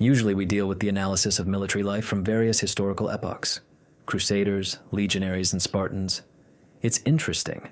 Usually we deal with the analysis of military life from various historical epochs, crusaders, legionaries, and Spartans. It's interesting,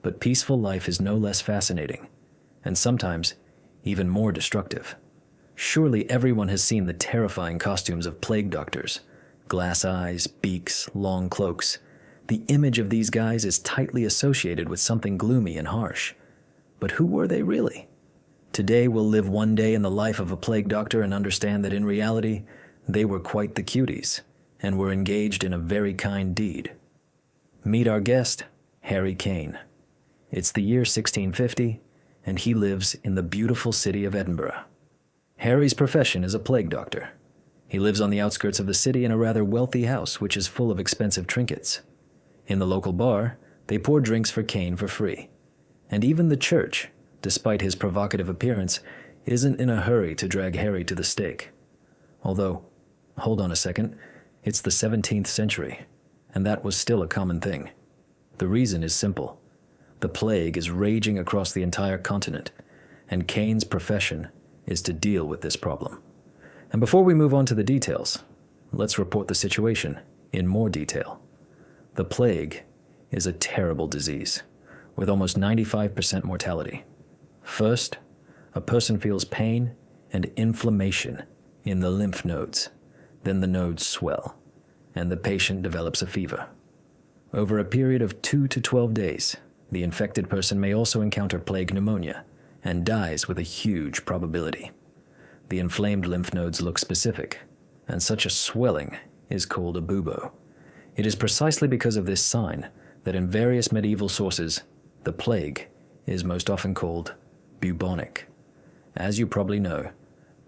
but peaceful life is no less fascinating, and sometimes even more destructive. Surely everyone has seen the terrifying costumes of plague doctors. Glass eyes, beaks, long cloaks. The image of these guys is tightly associated with something gloomy and harsh. But who were they really? Today we'll live one day in the life of a plague doctor and understand that in reality, they were quite the cuties, and were engaged in a very kind deed. Meet our guest, Harry Kane. It's the year 1650, and he lives in the beautiful city of Edinburgh. Harry's profession is a plague doctor. He lives on the outskirts of the city in a rather wealthy house which is full of expensive trinkets. In the local bar, they pour drinks for Kane for free. And even the church, despite his provocative appearance, isn't in a hurry to drag Harry to the stake. Although, hold on a second, it's the 17th century, and that was still a common thing. The reason is simple. The plague is raging across the entire continent, and Kane's profession is to deal with this problem. And before we move on to the details, let's report the situation in more detail. The plague is a terrible disease, with almost 95% mortality. First, a person feels pain and inflammation in the lymph nodes. Then the nodes swell, and the patient develops a fever. Over a period of 2 to 12 days, the infected person may also encounter plague pneumonia and dies with a huge probability. The inflamed lymph nodes look specific, and such a swelling is called a bubo. It is precisely because of this sign that in various medieval sources, the plague is most often called bubonic. As you probably know,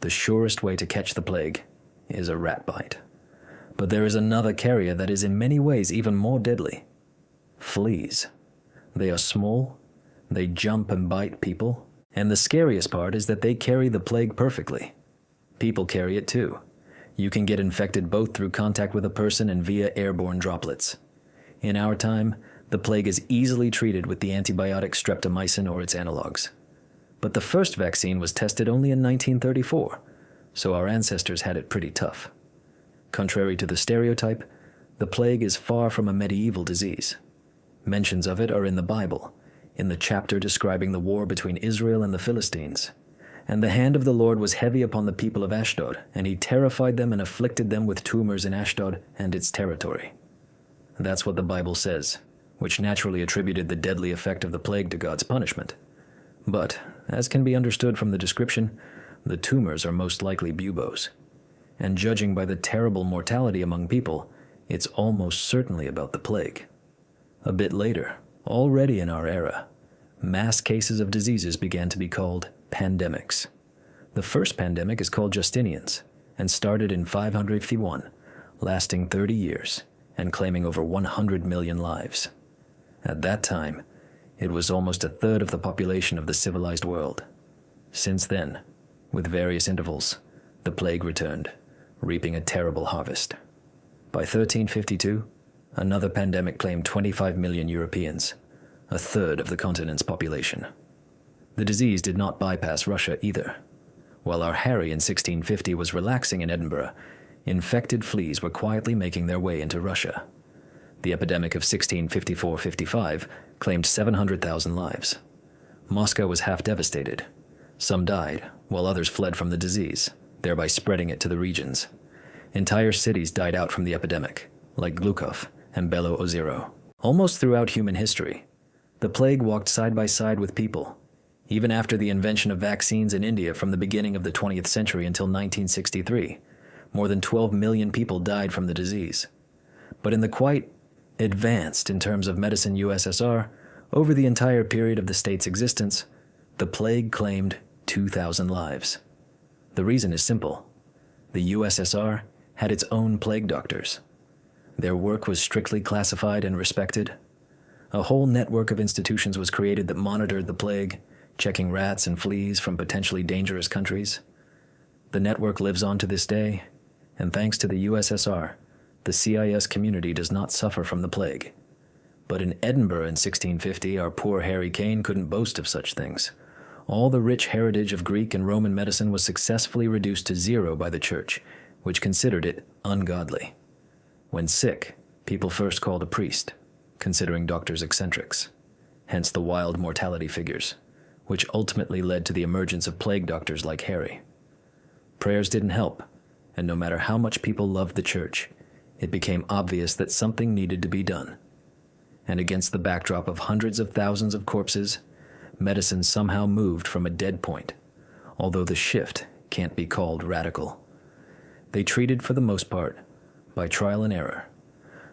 the surest way to catch the plague is a rat bite. But there is another carrier that is in many ways even more deadly. Fleas. They are small, they jump and bite people, and the scariest part is that they carry the plague perfectly. People carry it too. You can get infected both through contact with a person and via airborne droplets. In our time, the plague is easily treated with the antibiotic streptomycin or its analogs. But the first vaccine was tested only in 1934, so our ancestors had it pretty tough. Contrary to the stereotype, the plague is far from a medieval disease. Mentions of it are in the Bible, in the chapter describing the war between Israel and the Philistines. And the hand of the Lord was heavy upon the people of Ashdod, and he terrified them and afflicted them with tumors in Ashdod and its territory. That's what the Bible says, which naturally attributed the deadly effect of the plague to God's punishment. But, as can be understood from the description, the tumors are most likely buboes. And judging by the terrible mortality among people, it's almost certainly about the plague. A bit later, already in our era, mass cases of diseases began to be called pandemics. The first pandemic is called Justinian's and started in 551, lasting 30 years and claiming over 100 million lives. At that time, it was almost a third of the population of the civilized world. Since then, with various intervals, the plague returned, reaping a terrible harvest. By 1352, another pandemic claimed 25 million Europeans, a third of the continent's population. The disease did not bypass Russia either. While our Harry in 1650 was relaxing in Edinburgh, infected fleas were quietly making their way into Russia. The epidemic of 1654-55 claimed 700,000 lives. Moscow was half devastated. Some died, while others fled from the disease, thereby spreading it to the regions. Entire cities died out from the epidemic, like Glukov and Belo Ozero. Almost throughout human history, the plague walked side by side with people. Even after the invention of vaccines in India from the beginning of the 20th century until 1963, more than 12 million people died from the disease. But in the quite advanced in terms of medicine USSR, over the entire period of the state's existence, the plague claimed 2,000 lives. The reason is simple. The USSR had its own plague doctors. Their work was strictly classified and respected. A whole network of institutions was created that monitored the plague, checking rats and fleas from potentially dangerous countries. The network lives on to this day, and thanks to the USSR, the CIS community does not suffer from the plague. But in Edinburgh in 1650, our poor Harry Kane couldn't boast of such things. All the rich heritage of Greek and Roman medicine was successfully reduced to zero by the church, which considered it ungodly. When sick, people first called a priest, considering doctors eccentrics, hence the wild mortality figures, which ultimately led to the emergence of plague doctors like Harry. Prayers didn't help, and no matter how much people loved the church, it became obvious that something needed to be done. And against the backdrop of hundreds of thousands of corpses, medicine somehow moved from a dead point, although the shift can't be called radical. They treated, for the most part, by trial and error.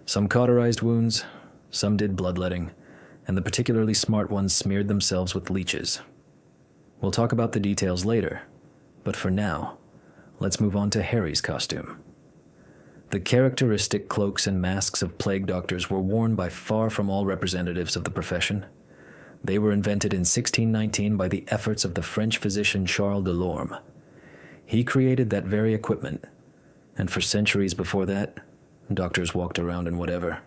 Some cauterized wounds, some did bloodletting, and the particularly smart ones smeared themselves with leeches. We'll talk about the details later, but for now, let's move on to Harry's costume. The characteristic cloaks and masks of plague doctors were worn by far from all representatives of the profession. They were invented in 1619 by the efforts of the French physician Charles de Lorme. He created that very equipment, and for centuries before that, doctors walked around in whatever.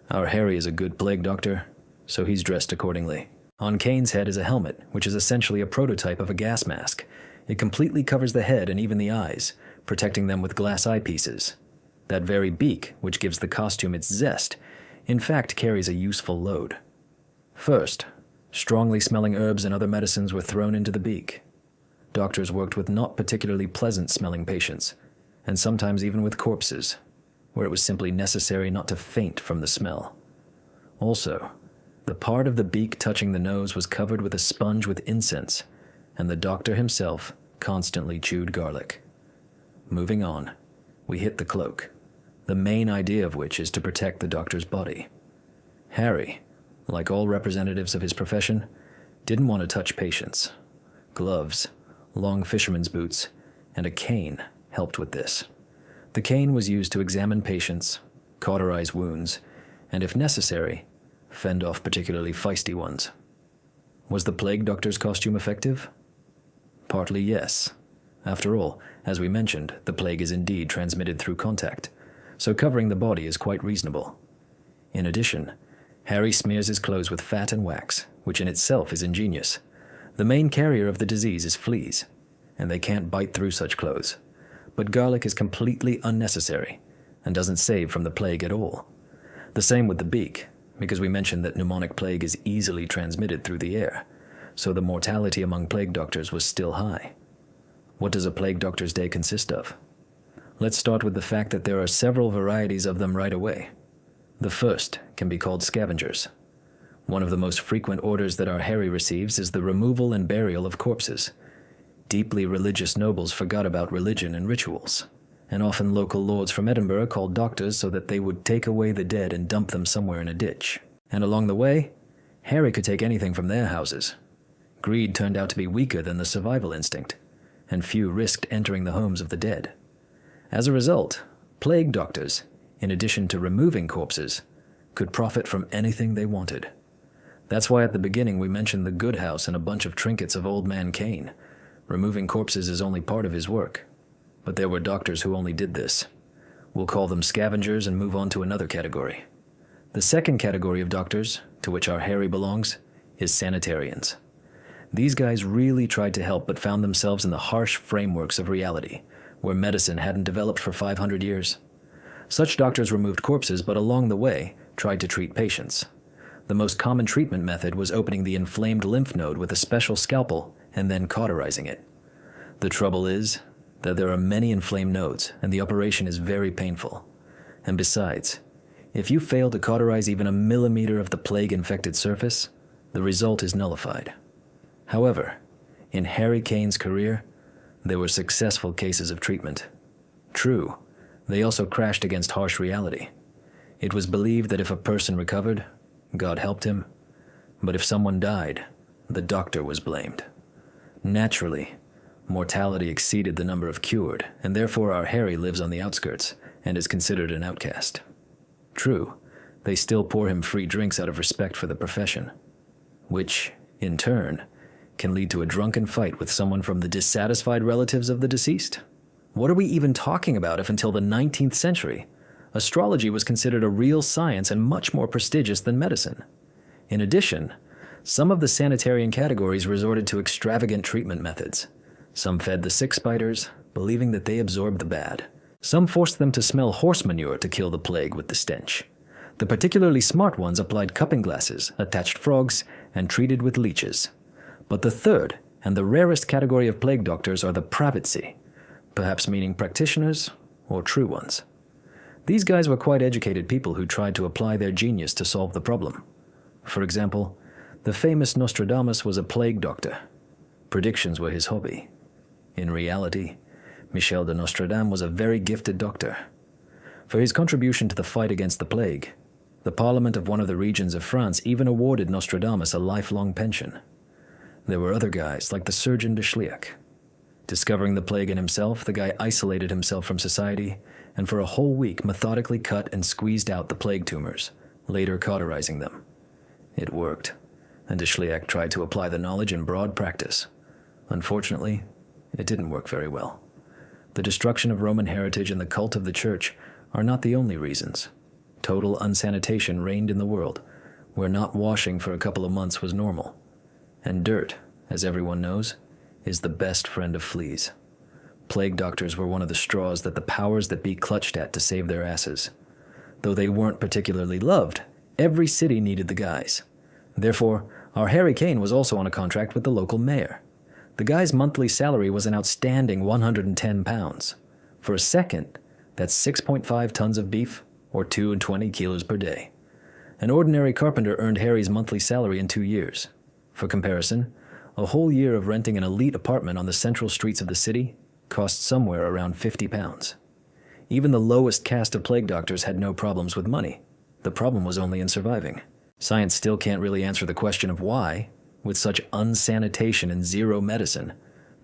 Our Harry is a good plague doctor, so he's dressed accordingly. On Kane's head is a helmet, which is essentially a prototype of a gas mask. It completely covers the head and even the eyes, protecting them with glass eyepieces. That very beak, which gives the costume its zest, in fact carries a useful load. First, strongly smelling herbs and other medicines were thrown into the beak. Doctors worked with not particularly pleasant-smelling patients, and sometimes even with corpses, where it was simply necessary not to faint from the smell. Also, the part of the beak touching the nose was covered with a sponge with incense, and the doctor himself constantly chewed garlic. Moving on, we hit the cloak, the main idea of which is to protect the doctor's body. Harry, like all representatives of his profession, didn't want to touch patients. Gloves, long fisherman's boots, and a cane helped with this. The cane was used to examine patients, cauterize wounds, and if necessary, fend off particularly feisty ones. Was the plague doctor's costume effective? Partly yes. After all, as we mentioned, the plague is indeed transmitted through contact, so covering the body is quite reasonable. In addition, Harry smears his clothes with fat and wax, which in itself is ingenious. The main carrier of the disease is fleas, and they can't bite through such clothes. But garlic is completely unnecessary and doesn't save from the plague at all. The same with the beak, because we mentioned that pneumonic plague is easily transmitted through the air, so the mortality among plague doctors was still high. What does a plague doctor's day consist of? Let's start with the fact that there are several varieties of them right away. The first can be called scavengers. One of the most frequent orders that our Harry receives is the removal and burial of corpses. Deeply religious nobles forgot about religion and rituals, and often local lords from Edinburgh called doctors so that they would take away the dead and dump them somewhere in a ditch. And along the way, Harry could take anything from their houses. Greed turned out to be weaker than the survival instinct, and few risked entering the homes of the dead. As a result, plague doctors, in addition to removing corpses, could profit from anything they wanted. That's why at the beginning we mentioned the good house and a bunch of trinkets of Old Man Kane. Removing corpses is only part of his work, but there were doctors who only did this. We'll call them scavengers and move on to another category. The second category of doctors, to which our Harry belongs, is sanitarians. These guys really tried to help but found themselves in the harsh frameworks of reality, where medicine hadn't developed for 500 years. Such doctors removed corpses, but along the way, tried to treat patients. The most common treatment method was opening the inflamed lymph node with a special scalpel and then cauterizing it. The trouble is that there are many inflamed nodes, and the operation is very painful. And besides, if you fail to cauterize even a millimeter of the plague-infected surface, the result is nullified. However, in Harry Kane's career, there were successful cases of treatment. True, they also crashed against harsh reality. It was believed that if a person recovered, God helped him, but if someone died, the doctor was blamed. Naturally, mortality exceeded the number of cured, and therefore our Harry lives on the outskirts and is considered an outcast. True, they still pour him free drinks out of respect for the profession, which, in turn, can lead to a drunken fight with someone from the dissatisfied relatives of the deceased. What are we even talking about if until the 19th century, astrology was considered a real science and much more prestigious than medicine? In addition, Some of the sanitarian categories resorted to extravagant treatment methods. Some fed the sick spiders, believing that they absorbed the bad. Some forced them to smell horse manure to kill the plague with the stench. The particularly smart ones applied cupping glasses, attached frogs, and treated with leeches. But the third, and the rarest category of plague doctors are the pravitsi, perhaps meaning practitioners or true ones. These guys were quite educated people who tried to apply their genius to solve the problem. For example, the famous Nostradamus was a plague doctor. Predictions were his hobby. In reality, Michel de Nostradam was a very gifted doctor. For his contribution to the fight against the plague, the parliament of one of the regions of France even awarded Nostradamus a lifelong pension. There were other guys, like the surgeon de Schliach. Discovering the plague in himself, the guy isolated himself from society and for a whole week methodically cut and squeezed out the plague tumors, later cauterizing them. It worked, and de Schliach tried to apply the knowledge in broad practice. Unfortunately, it didn't work very well. The destruction of Roman heritage and the cult of the church are not the only reasons. Total unsanitation reigned in the world, where not washing for a couple of months was normal. And dirt, as everyone knows, is the best friend of fleas. Plague doctors were one of the straws that the powers that be clutched at to save their asses. Though they weren't particularly loved, every city needed the guys. Therefore, our Harry Kane was also on a contract with the local mayor. The guy's monthly salary was an outstanding 110 pounds. For a second, that's 6.5 tons of beef, or 220 kilos per day. An ordinary carpenter earned Harry's monthly salary in 2 years. For comparison, a whole year of renting an elite apartment on the central streets of the city cost somewhere around 50 pounds. Even the lowest caste of plague doctors had no problems with money. The problem was only in surviving. Science still can't really answer the question of why, with such unsanitation and zero medicine,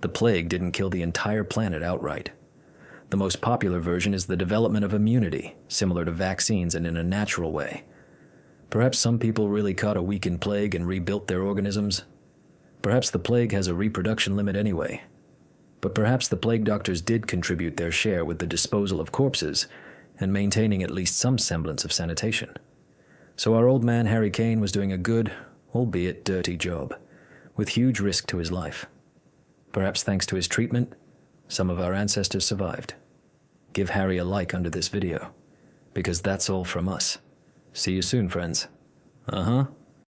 the plague didn't kill the entire planet outright. The most popular version is the development of immunity, similar to vaccines and in a natural way. Perhaps some people really caught a weakened plague and rebuilt their organisms. Perhaps the plague has a reproduction limit anyway. But perhaps the plague doctors did contribute their share with the disposal of corpses and maintaining at least some semblance of sanitation. So our old man Harry Kane was doing a good, albeit dirty job, with huge risk to his life. Perhaps thanks to his treatment, some of our ancestors survived. Give Harry a like under this video, because that's all from us. See you soon, friends. Uh-huh.